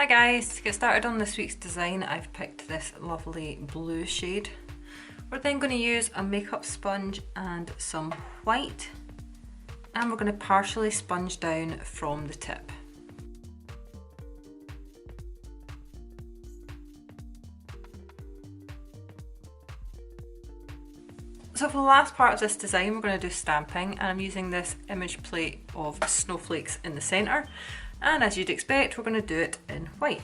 Hi guys, to get started on this week's design I've picked this lovely blue shade. We're then going to use a makeup sponge and some white, and we're going to partially sponge down from the tip. So for the last part of this design we're going to do stamping, and I'm using this image plate of snowflakes in the centre, and as you'd expect we're going to do it in white.